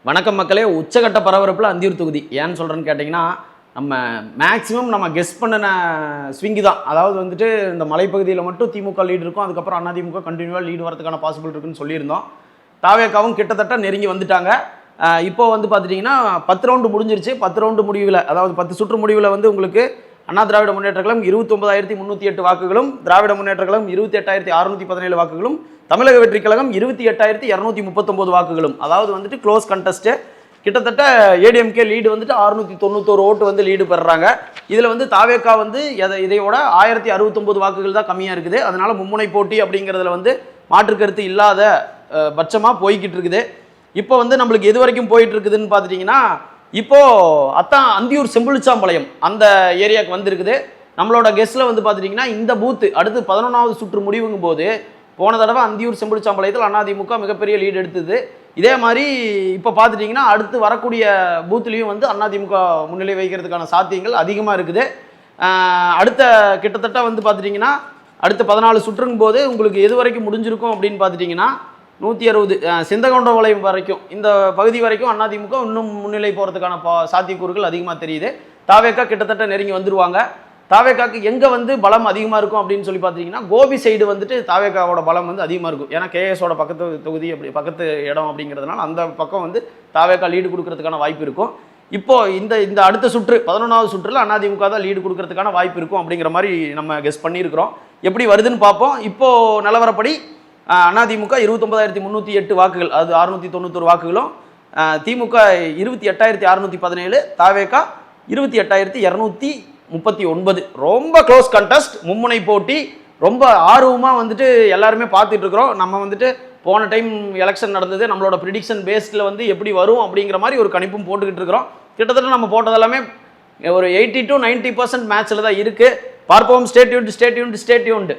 வணக்கம் மக்களே. உச்சகட்ட பரபரப்பில் அந்தியூர் தொகுதி ஏன்னு சொல்கிறேன்னு கேட்டிங்கன்னா, நம்ம மேக்ஸிமம் நம்ம கெஸ் பண்ணின ஸ்விங்கி தான். அதாவது வந்துட்டு இந்த மலைப்பகுதியில் மட்டும் திமுக லீடு இருக்கும், அதுக்கப்புறம் அதிமுக கண்டினியூவாக லீடு வரதுக்கான பாசிபிள் இருக்குன்னு சொல்லியிருந்தோம். தாவேக்காவும் கிட்டத்தட்ட நெருங்கி வந்துட்டாங்க. இப்போ வந்து பார்த்துட்டிங்கன்னா 10 ரவுண்டு முடிஞ்சிருச்சு. 10 ரவுண்டு முடிவில், அதாவது 10 சுற்று முடிவில் வந்து உங்களுக்கு அண்ணா திராவிட முன்னேற்ற கழகம் 29,308 வாக்குகளும், திராவிட முன்னேற்ற கழகம் 28,617 வாக்குகளும், தமிழக வெற்றி கழகம் 28,239 வாக்குகளும். அதாவது வந்துட்டு க்ளோஸ் கண்டஸ்ட்டு. கிட்டத்தட்ட ஏடிஎம்கே லீடு வந்துட்டு 691 ஓட்டு வந்து லீடு பெறுறாங்க. இதில் வந்து தாவேக்கா வந்து இதையோட 1069 வாக்குகள் தான் கம்மியாக இருக்குது. அதனால மும்முனை போட்டி அப்படிங்கிறதுல வந்து மாற்று கருத்து இல்லாத பட்சமாக போய்கிட்டு இருக்குது. இப்போ வந்து நம்மளுக்கு எது வரைக்கும் போயிட்டு இருக்குதுன்னு பார்த்துட்டிங்கன்னா, இப்போ அத்தான் அந்தியூர் செம்புளிச்சாம்பாளையம் அந்த ஏரியாவுக்கு வந்துருக்குது. நம்மளோட கெஸ்ட்டில் வந்து பார்த்துட்டிங்கன்னா இந்த பூத்து அடுத்து 11வது சுற்று முடிவுங்கும் போது போன தடவை அந்தியூர் செம்புளிச்சாம்பாளையத்தில் அதிமுக மிகப்பெரிய லீடு எடுத்தது. இதே மாதிரி இப்போ பார்த்துட்டிங்கன்னா அடுத்து வரக்கூடிய பூத்துலேயும் வந்து அதிமுக முன்னிலை வைக்கிறதுக்கான சாத்தியங்கள் அதிகமாக இருக்குது. அடுத்த கிட்டத்தட்ட வந்து பார்த்துட்டிங்கன்னா அடுத்த 14 சுற்றுங்கும் போது உங்களுக்கு எது வரைக்கும் முடிஞ்சிருக்கும் அப்படின்னு பார்த்துட்டிங்கன்னா 160 சிந்தகொண்ட வளையம் வரைக்கும், இந்த பகுதி வரைக்கும் அதிமுக இன்னும் முன்னிலை போகிறதுக்கான சாத்தியக்கூறுகள் அதிகமாக தெரியுது. தாவேக்கா கிட்டத்தட்ட நெருங்கி வந்துடுவாங்க. தாவேக்காக்கு எங்கே வந்து பலம் அதிகமாக இருக்கும் அப்படின்னு சொல்லி பார்த்தீங்கன்னா, கோபி சைடு வந்துட்டு தாவேக்காவோட பலம் வந்து அதிகமாக இருக்கும். ஏன்னா கேஎஸோட பக்கத்து தொகுதி, அப்படி பக்கத்து இடம் அப்படிங்கிறதுனால அந்த பக்கம் வந்து தாவேக்கா லீடு கொடுக்கறதுக்கான வாய்ப்பு இருக்கும். இப்போது இந்த அடுத்த சுற்று 11வது சுற்றில் அதிமுக தான் லீடு கொடுக்கறதுக்கான வாய்ப்பு இருக்கும் அப்படிங்கிற மாதிரி நம்ம கெஸ் பண்ணியிருக்கிறோம். எப்படி வருதுன்னு பார்ப்போம். இப்போது நிலவரப்படி அதிமுக 29,308 வாக்குகள், அது 691 வாக்குகளும், திமுக 28,617, தாவேக்கா 28,239. ரொம்ப க்ளோஸ் கண்டஸ்ட், மும்முனை போட்டி. ரொம்ப ஆர்வமாக வந்துட்டு எல்லாருமே பார்த்துட்டு இருக்கிறோம். நம்ம வந்துட்டு போன டைம் எலெக்ஷன் நடந்தது, நம்மளோட ப்ரிடிக்ஷன் பேஸ்டில் வந்து எப்படி வரும் அப்படிங்கிற மாதிரி ஒரு கணிப்பும் போட்டுக்கிட்டு இருக்கிறோம். கிட்டத்தட்ட நம்ம போட்டதெல்லாமே ஒரு 80 to 90% மேட்ச்சில் தான் இருக்குது. பார்ப்போம். Stay tuned.